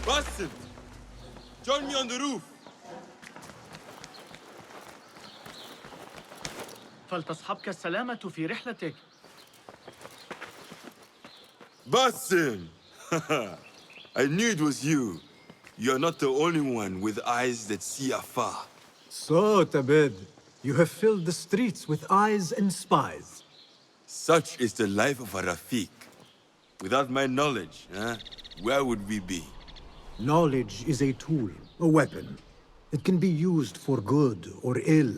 Basim, join me on the roof. فلتصحبك السلامة في رحلتك. Basim! I knew it was you. You're not the only one with eyes that see afar. So, Tabed, you have filled the streets with eyes and spies. Such is the life of a Rafiq. Without my knowledge, where would we be? Knowledge is a tool, a weapon. It can be used for good or ill.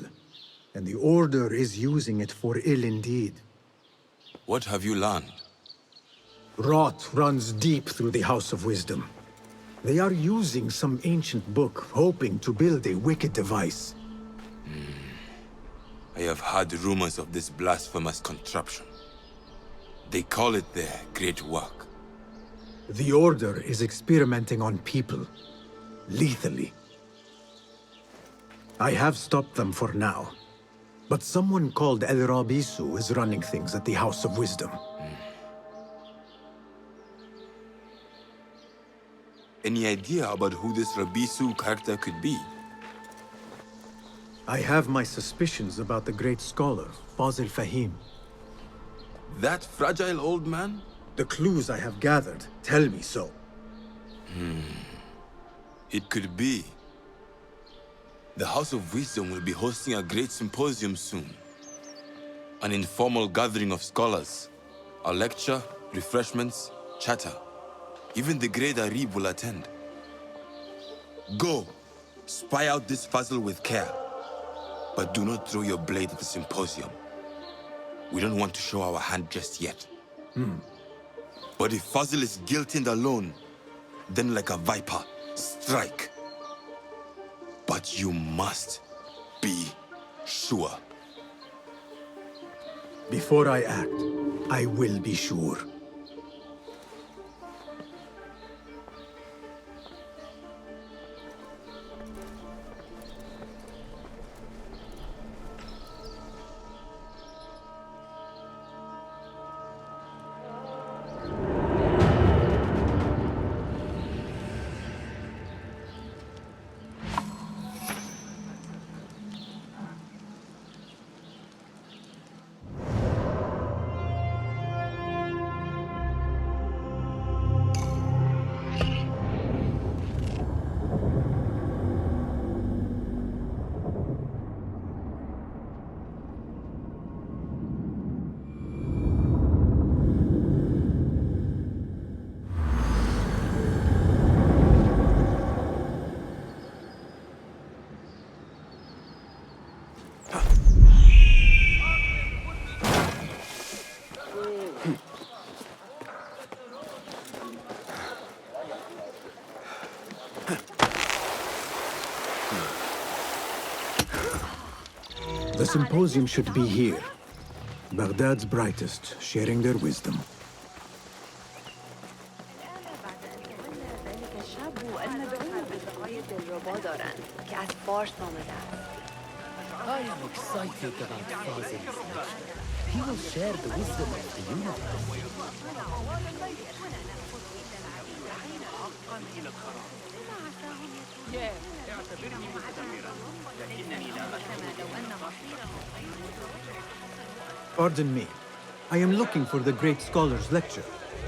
And the Order is using it for ill indeed. What have you learned? Rot runs deep through the House of Wisdom. They are using some ancient book, hoping to build a wicked device. I have heard rumors of this blasphemous contraption. They call it their great work. The Order is experimenting on people, lethally. I have stopped them for now. But someone called El Rabisu is running things at the House of Wisdom. Any idea about who this Rabisu character could be? I have my suspicions about the great scholar, Fazil Fahim. That fragile old man? The clues I have gathered tell me so. It could be. The House of Wisdom will be hosting a Great Symposium soon. An informal gathering of scholars. A lecture, refreshments, chatter. Even the great Arib will attend. Go, spy out this puzzle with care. But do not throw your blade at the symposium. We don't want to show our hand just yet. But if Fazil is guilty and alone, then like a viper, strike. But you must be sure. Before I act, I will be sure. The symposium should be here. Baghdad's brightest, sharing their wisdom. I am excited about Fazil. He will share the wisdom of the universe. Pardon me. I am looking for the great scholar's lecture.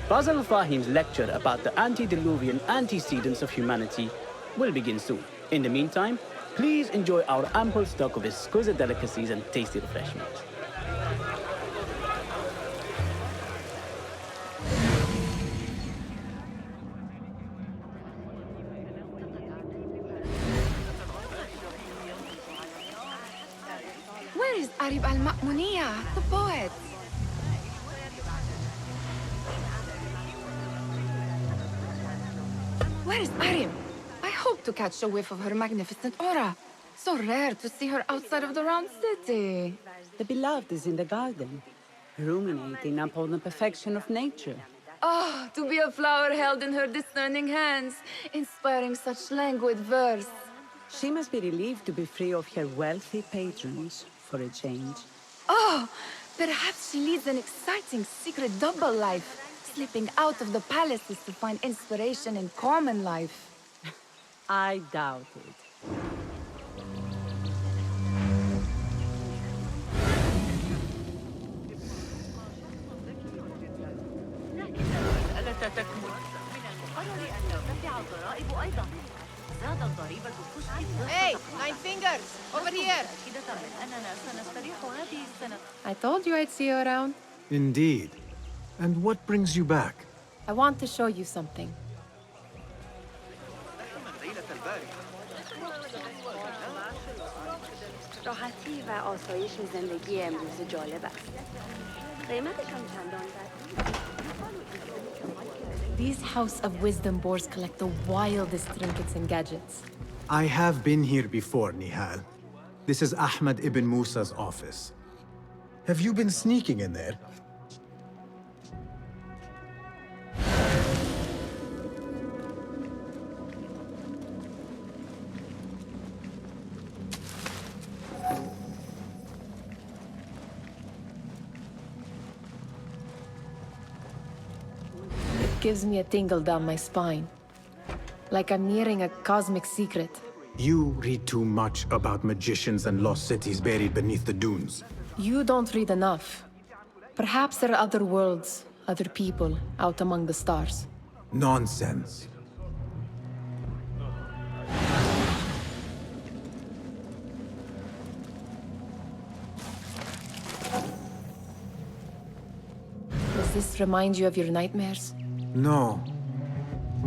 Fazil Fahim's lecture about the antediluvian antecedents of humanity will begin soon. In the meantime, please enjoy our ample stock of exquisite delicacies and tasty refreshments. Where is Arib al-Ma'muniya, the poet? Where is Arib? I hope to catch a whiff of her magnificent aura. So rare to see her outside of the round city. The beloved is in the garden, ruminating upon the perfection of nature. Oh, to be a flower held in her discerning hands, inspiring such languid verse. She must be relieved to be free of her wealthy patrons, for a change. Oh, perhaps she leads an exciting secret double life, slipping out of the palaces to find inspiration in common life. I doubt it. لكن المسألة تكمن من المقرر أن ترتفع الضرائب أيضا. زادت ضريبة الكشك. Hey, Nine Fingers! Over here! متأكدة من أننا سنستريح هذه السنة. I told you I'd see you around. Indeed. And what brings you back? I want to show you something. راحتی و آسایش زندگی امروز جالب است. قیمتش هم چندان These House of Wisdom boars collect the wildest trinkets and gadgets. I have been here before, Nihal. This is Ahmed ibn Musa's office. Have you been sneaking in there? Gives me a tingle down my spine. Like I'm nearing a cosmic secret. You read too much about magicians and lost cities buried beneath the dunes. You don't read enough. Perhaps there are other worlds, other people, out among the stars. Nonsense. Does this remind you of your nightmares? No.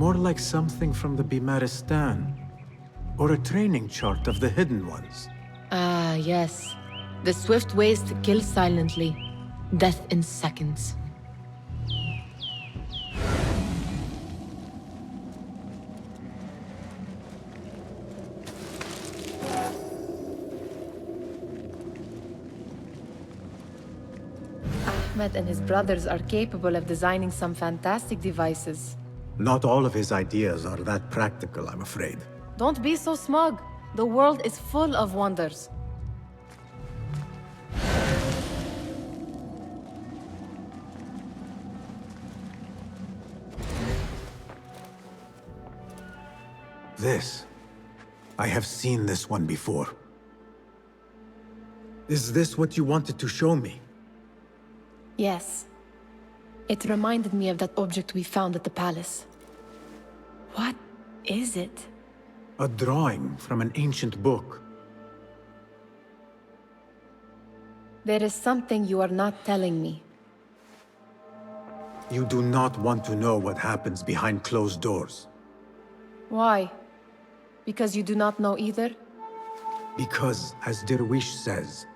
More like something from the Bimaristan. Or a training chart of the Hidden Ones. Ah, yes. The swift ways to kill silently. Death in seconds. Ahmed and his brothers are capable of designing some fantastic devices. Not all of his ideas are that practical, I'm afraid. Don't be so smug. The world is full of wonders. This. I have seen this one before. Is this what you wanted to show me? Yes. It reminded me of that object we found at the palace. What is it? A drawing from an ancient book. There is something you are not telling me. You do not want to know what happens behind closed doors. Why? Because you do not know either? Because, as Derwish says,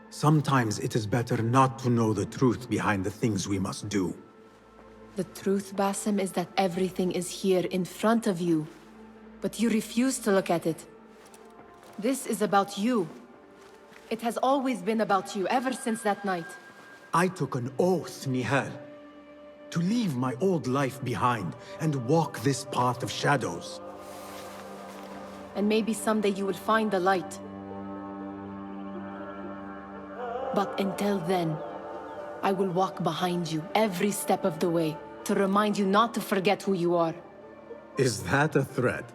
sometimes it is better not to know the truth behind the things we must do. The truth, Basim, is that everything is here in front of you. But you refuse to look at it. This is about you. It has always been about you, ever since that night. I took an oath, Nihal, to leave my old life behind and walk this path of shadows. And maybe someday you will find the light. But until then, I will walk behind you every step of the way to remind you not to forget who you are. Is that a threat?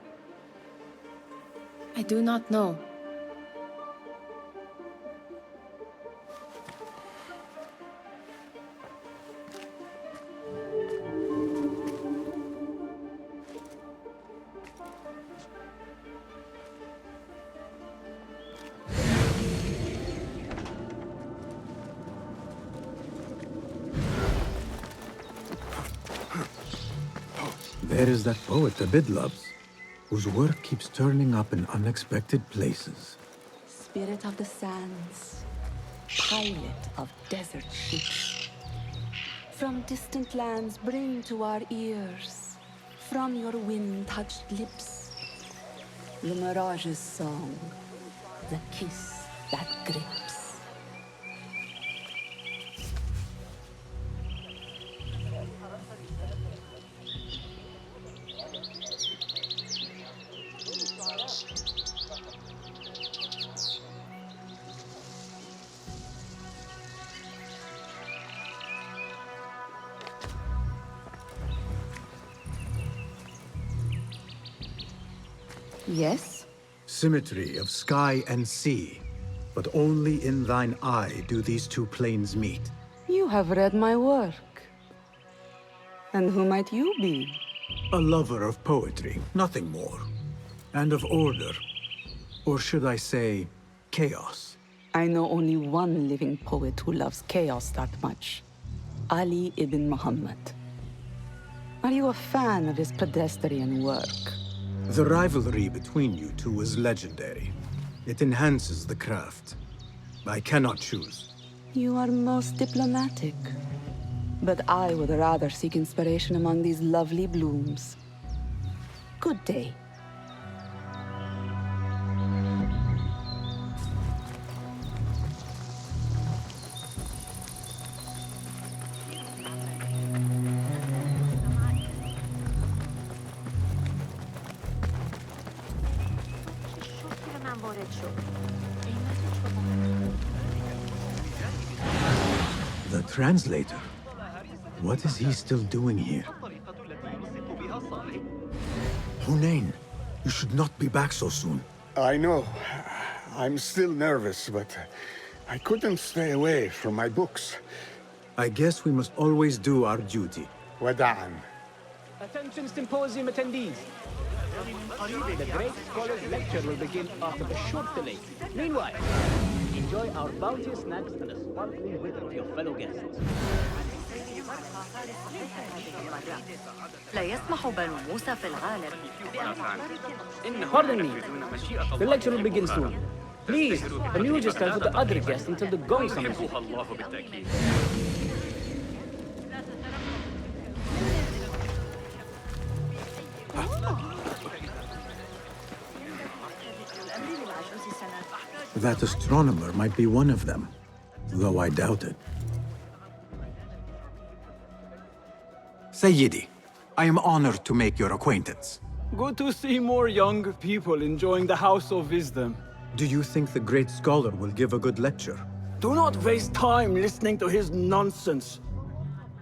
I do not know. There is that poet Abid loves, whose work keeps turning up in unexpected places. Spirit of the sands, pilot of desert ships. From distant lands bring to our ears, from your wind-touched lips, the Mirage's song, the kiss that grips. Yes? Symmetry of sky and sea. But only in thine eye do these two planes meet. You have read my work. And who might you be? A lover of poetry, nothing more. And of order. Or should I say, chaos. I know only one living poet who loves chaos that much. Ali ibn Muhammad. Are you a fan of his pedestrian work? The rivalry between you two is legendary. It enhances the craft. I cannot choose. You are most diplomatic. But I would rather seek inspiration among these lovely blooms. Good day. The translator? What is he still doing here? Hunain, you should not be back so soon. I know. I'm still nervous, but I couldn't stay away from my books. I guess we must always do our duty. Wada'an. Attention symposium attendees. The Great Scholars Lecture will begin after a short delay. Meanwhile, enjoy our bounteous snacks and a sparkling wit of your fellow guests. لا يسمح بنو موسى في الغالب Pardon me. The lecture will begin soon. Please, amuse yourself with the other guests until the gong summons you. That astronomer might be one of them, though I doubt it. Sayyidi, I am honored to make your acquaintance. Good to see more young people enjoying the House of Wisdom. Do you think the great scholar will give a good lecture? Do not waste time listening to his nonsense.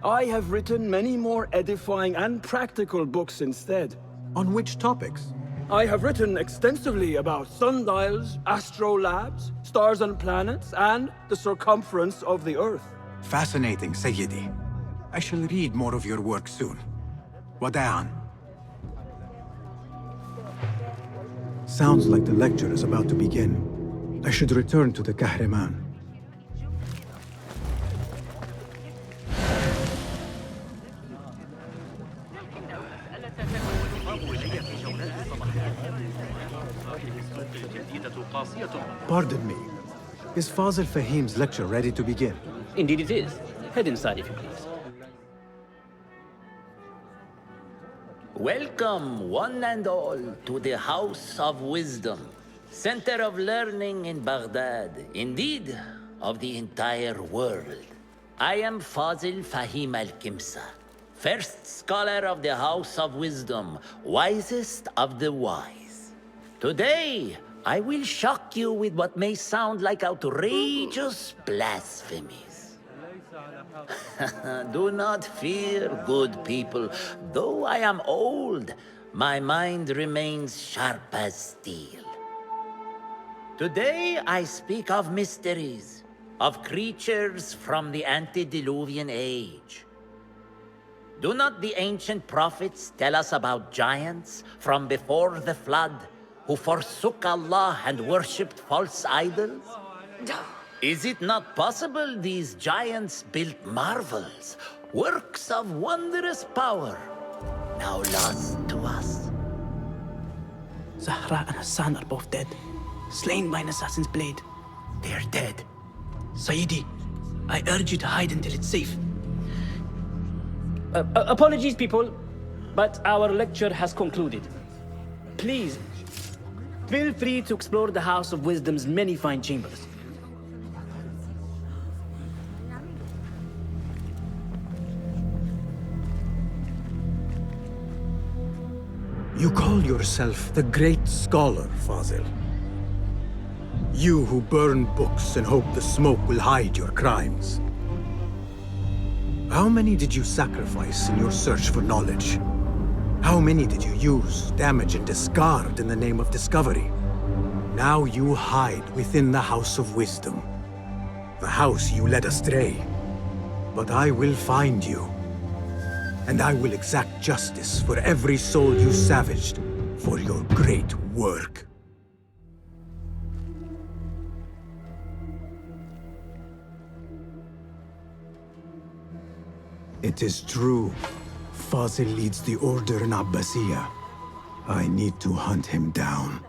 I have written many more edifying and practical books instead. On which topics? I have written extensively about sundials, astrolabes, stars and planets, and the circumference of the Earth. Fascinating, Sayyidi. I shall read more of your work soon. Wada'an. Sounds like the lecture is about to begin. I should return to the Kahraman. Pardon me. Is Fazil Fahim's lecture ready to begin? Indeed it is. Head inside if you please. Welcome, one and all, to the House of Wisdom, center of learning in Baghdad, indeed, of the entire world. I am Fazil Fahim al-Kimsa, first scholar of the House of Wisdom, wisest of the wise. Today, I will shock you with what may sound like outrageous blasphemies. Do not fear, good people. Though I am old, my mind remains sharp as steel. Today I speak of mysteries, of creatures from the antediluvian age. Do not the ancient prophets tell us about giants from before the flood who forsook Allah and worshipped false idols? Is it not possible these giants built marvels, works of wondrous power, now lost to us? Zahra and Hassan are both dead, slain by an assassin's blade. They're dead. Sayyidi, I urge you to hide until it's safe. Apologies, people, but our lecture has concluded. Please, feel free to explore the House of Wisdom's many fine chambers. You call yourself the Great Scholar, Fazil. You who burn books and hope the smoke will hide your crimes. How many did you sacrifice in your search for knowledge? How many did you use, damage, and discard in the name of discovery? Now you hide within the House of Wisdom. The house you led astray. But I will find you. And I will exact justice for every soul you savaged for your great work. It is true. Fazil leads the Order in Abbasiyah. I need to hunt him down.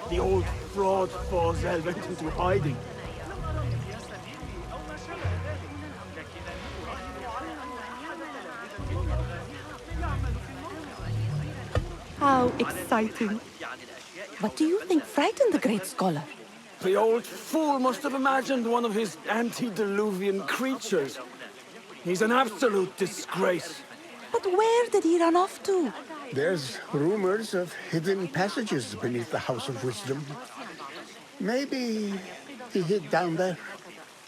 The old fraud Fazil went into hiding. How exciting. What do you think frightened the great scholar? The old fool must have imagined one of his antediluvian creatures. He's an absolute disgrace. But where did he run off to? There's rumors of hidden passages beneath the House of Wisdom. Maybe he hid down there.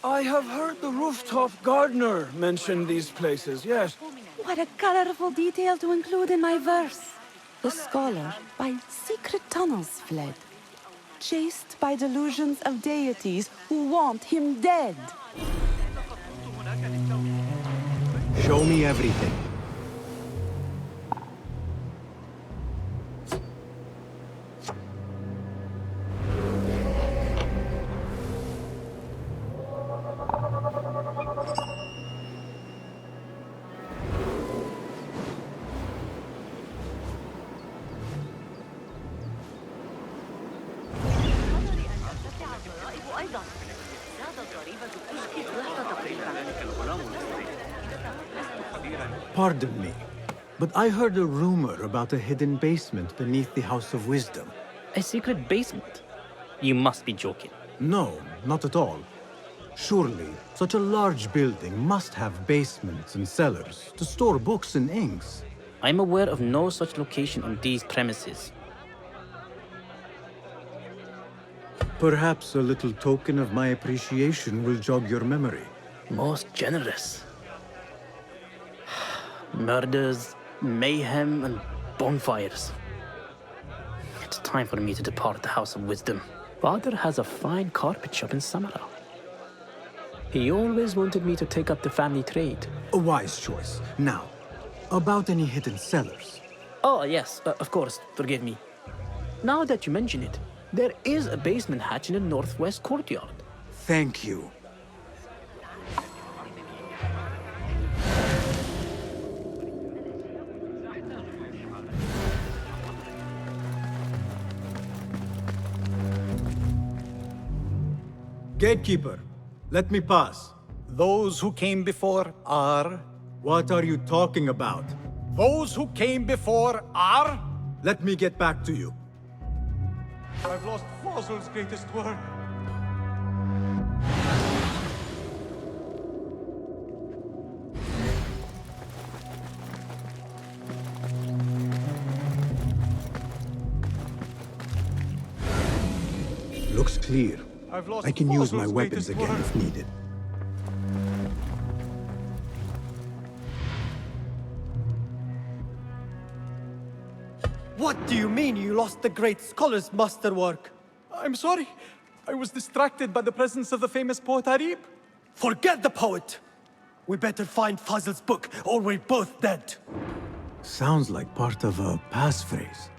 I have heard the rooftop gardener mention these places, yes. What a colorful detail to include in my verse. The scholar by secret tunnels fled, chased by delusions of deities who want him dead. Show me everything. Pardon me, but I heard a rumor about a hidden basement beneath the House of Wisdom. A secret basement? You must be joking. No, not at all. Surely, such a large building must have basements and cellars to store books and inks. I'm aware of no such location on these premises. Perhaps a little token of my appreciation will jog your memory. Most generous. Murders, mayhem, and bonfires. It's time for me to depart the House of Wisdom. Father has a fine carpet shop in Samara. He always wanted me to take up the family trade. A wise choice. Now, about any hidden cellars. Oh, yes, of course, forgive me. Now that you mention it, there is a basement hatch in the northwest courtyard. Thank you. Gatekeeper, let me pass. Those who came before are... What are you talking about? Those who came before are... Let me get back to you. I've lost Fazil's greatest work. Looks clear. I can use my Fazil's weapons greatest again work. if needed. What do you mean you lost the great scholar's masterwork? I'm sorry. I was distracted by the presence of the famous poet Arib. Forget the poet! We better find Fazil's book, or we're both dead. Sounds like part of a passphrase.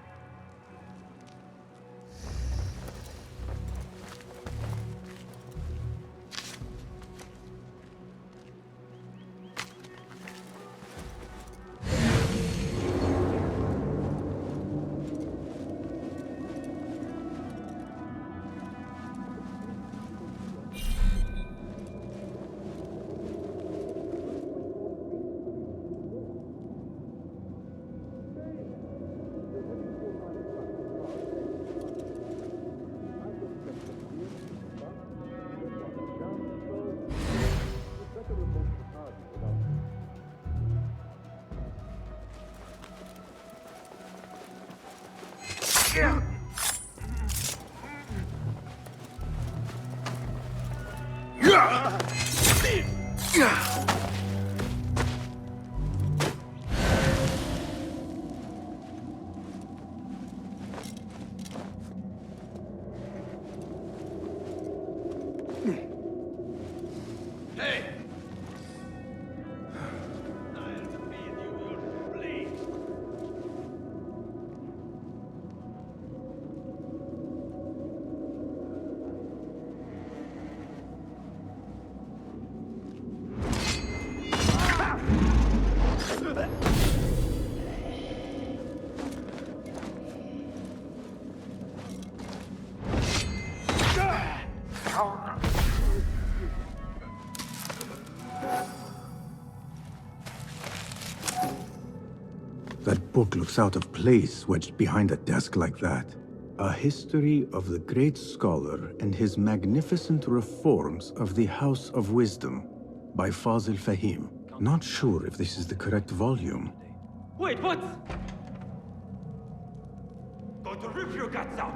That book looks out of place wedged behind a desk like that. A history of the great scholar and his magnificent reforms of the House of Wisdom by Fazil Fahim. Not sure if this is the correct volume. Wait, what? Going to rip your guts out!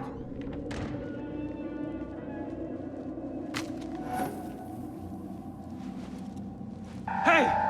Hey!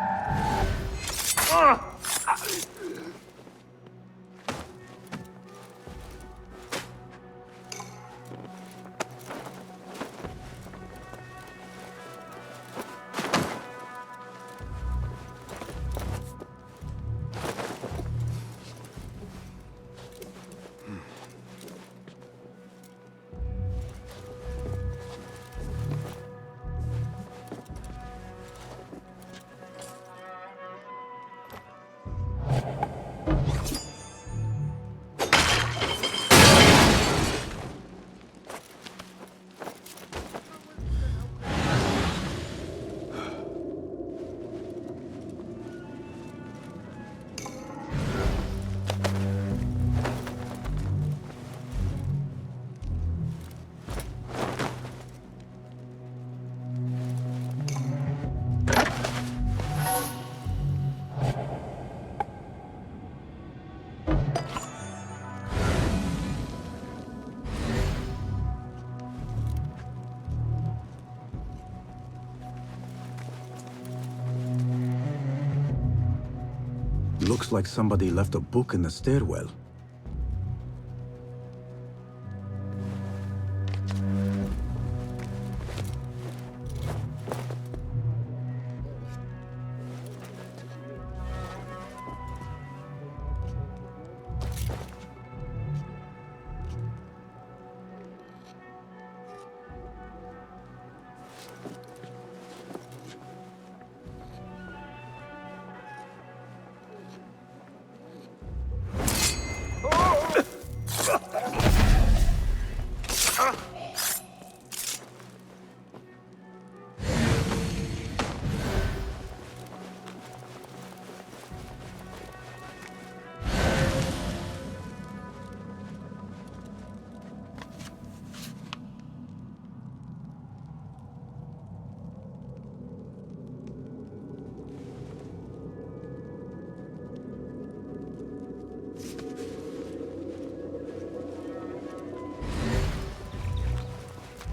Looks like somebody left a book in the stairwell.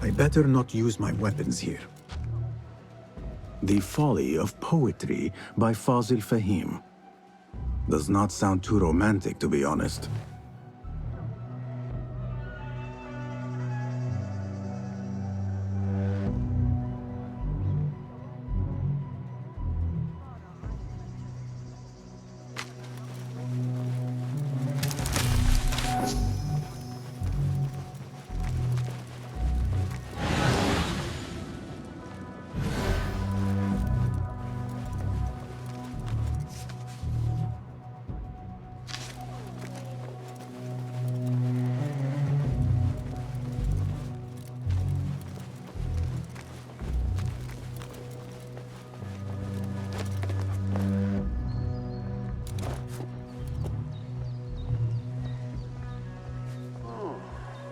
I better not use my weapons here. The Folly of Poetry by Fazil Fahim. Does not sound too romantic, to be honest.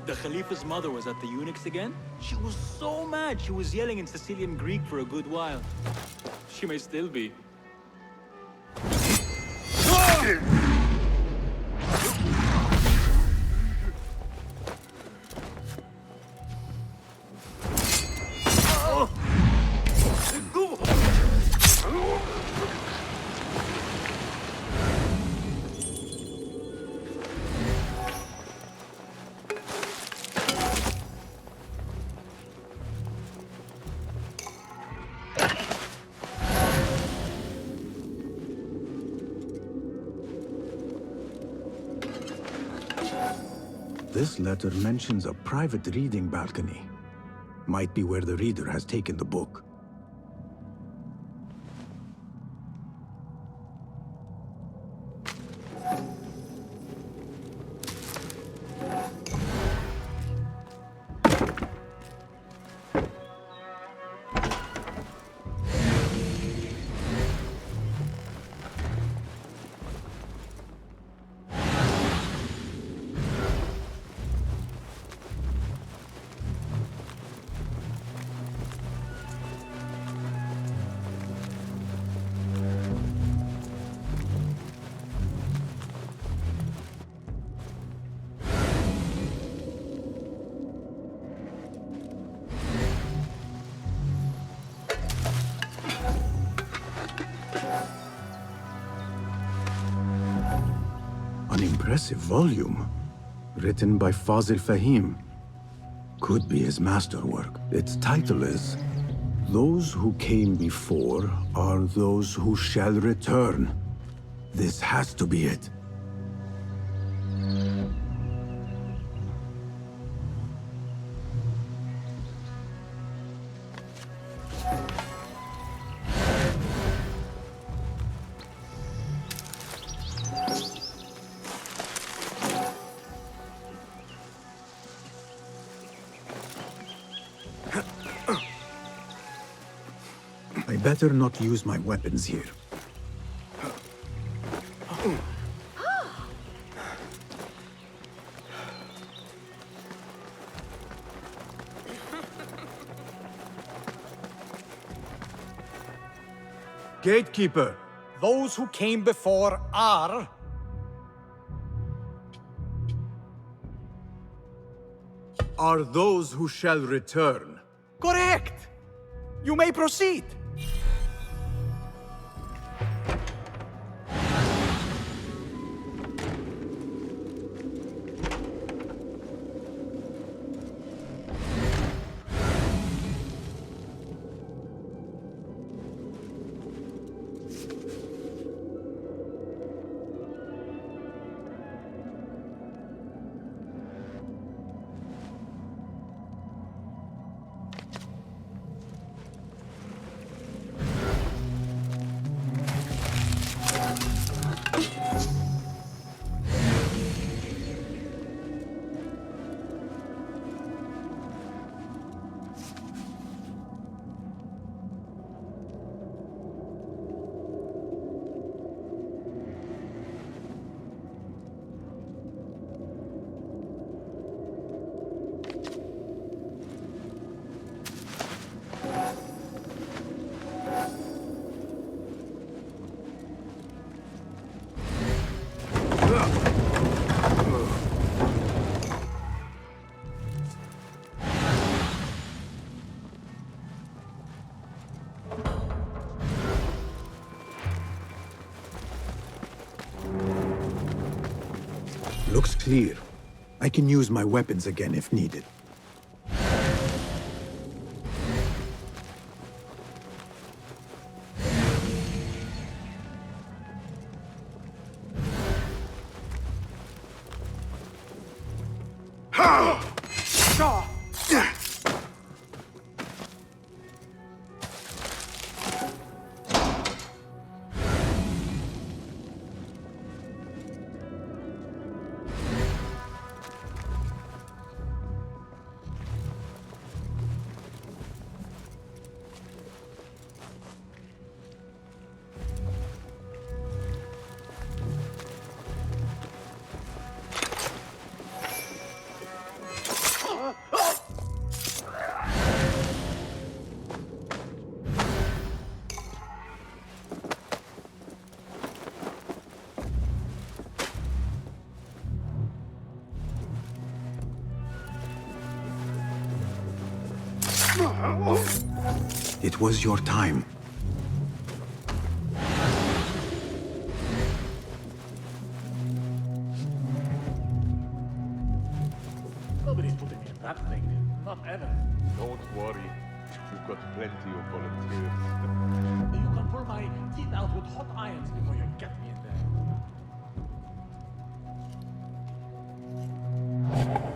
The Khalifa's mother was at the eunuchs again? She was so mad, she was yelling in Sicilian Greek for a good while. She may still be. This letter mentions a private reading balcony. Might be where the reader has taken the book. An impressive volume, written by Fazil Fahim. Could be his masterwork. Its title is, "Those who came before are those who shall return." This has to be it. I better not use my weapons here. Gatekeeper! Those who came before are those who shall return. correct! You may proceed. Looks clear. I can use my weapons again if needed. It was your time. Nobody's putting me in that thing. Not ever. Don't worry. We've got plenty of volunteers. You can pull my teeth out with hot irons before you get me in there.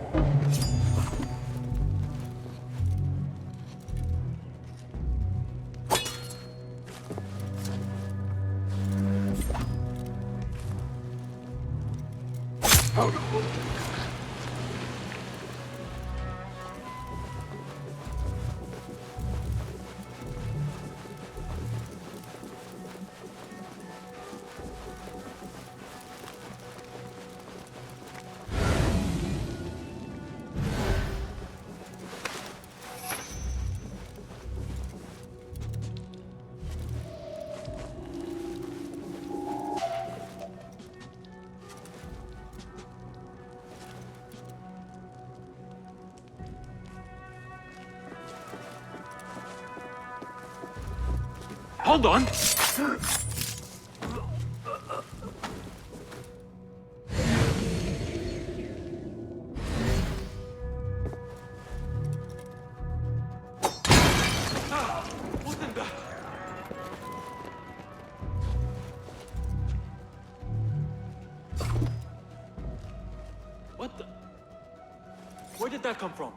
Hold on! What the? Where did that come from?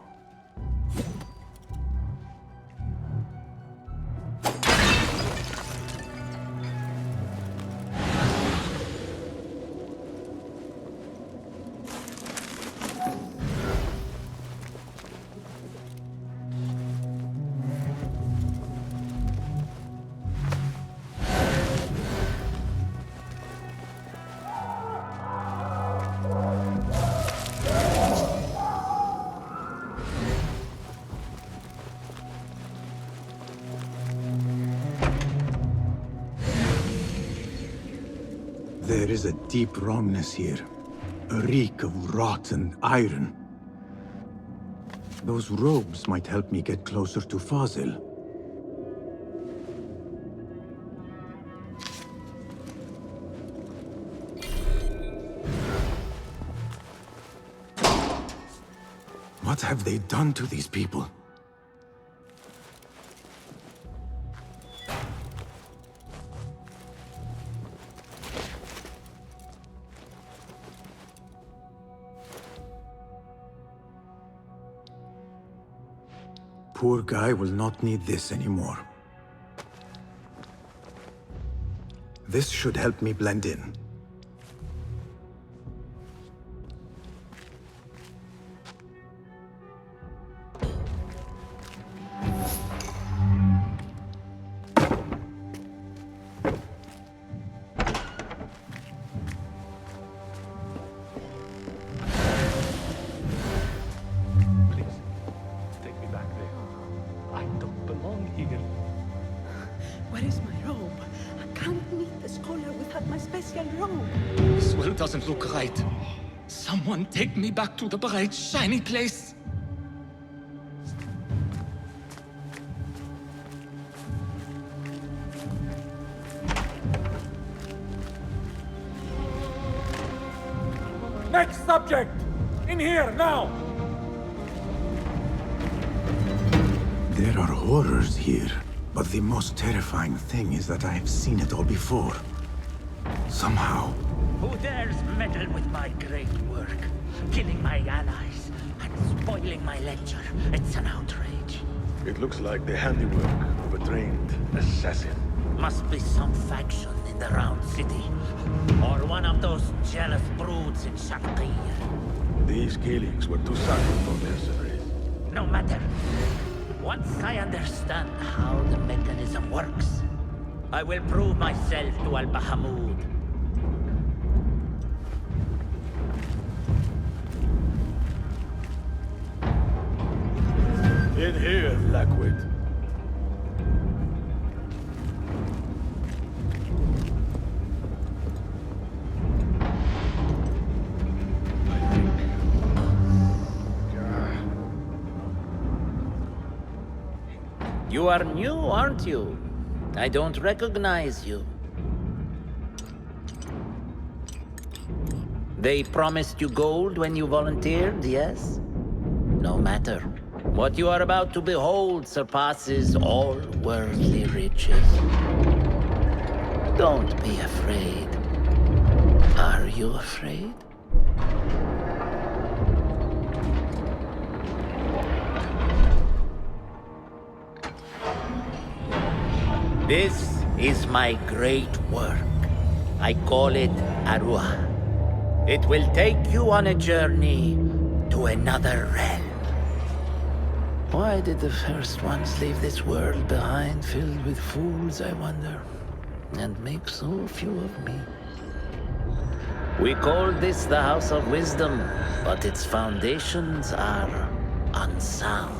There is a deep wrongness here. A reek of rotten iron. Those robes might help me get closer to Fazil. What have they done to these people? Poor guy will not need this anymore. This should help me blend in. Where is my robe? I can't meet the scholar without my special robe. This world doesn't look right. Someone take me back to the bright, shiny place. Next subject! In here, now! There are horrors here, but the most terrifying thing is that I have seen it all before. Somehow. Who dares meddle with my great work? Killing my allies and spoiling my lecture. It's an outrage. It looks like the handiwork of a trained assassin. Must be some faction in the Round City. Or one of those jealous broods in Sharqiyya. These killings were too subtle for mercenaries. No matter. Once I understand how the mechanism works, I will prove myself to Al-Bahamud. In here, Blackwood. You are new, aren't you? I don't recognize you. They promised you gold when you volunteered, yes? No matter. What you are about to behold surpasses all worldly riches. Don't be afraid. Are you afraid? This is my great work. I call it Arwah. It will take you on a journey to another realm. Why did the first ones leave this world behind filled with fools, I wonder? And make so few of me? We call this the House of Wisdom, but its foundations are unsound.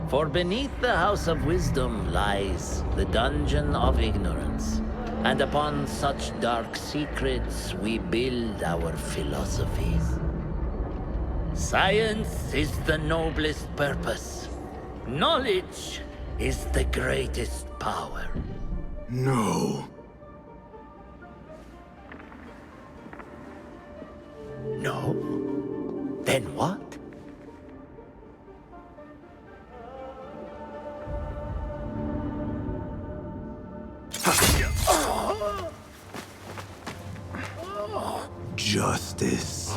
For beneath the House of Wisdom lies the Dungeon of Ignorance, and upon such dark secrets we build our philosophies. Science is the noblest purpose. Knowledge is the greatest power. No. No? Then what? Justice.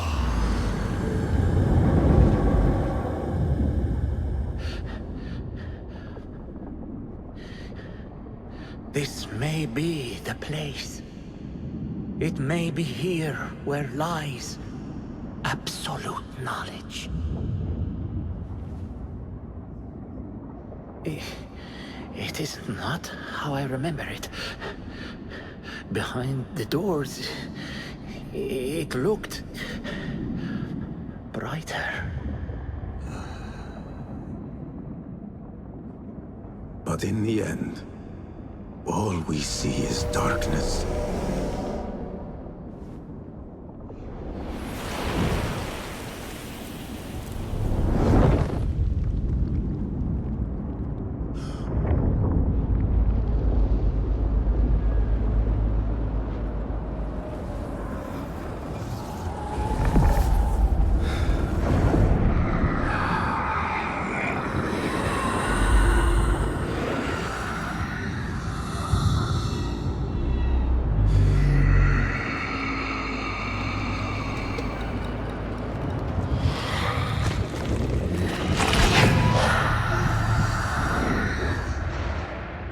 This may be the place. It may be here where lies absolute knowledge. It is not how I remember it. Behind the doors, it looked brighter. But in the end, all we see is darkness.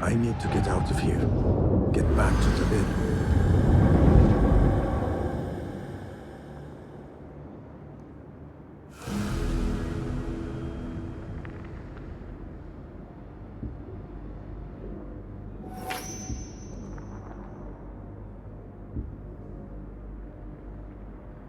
I need to get out of here. Get back to the bin.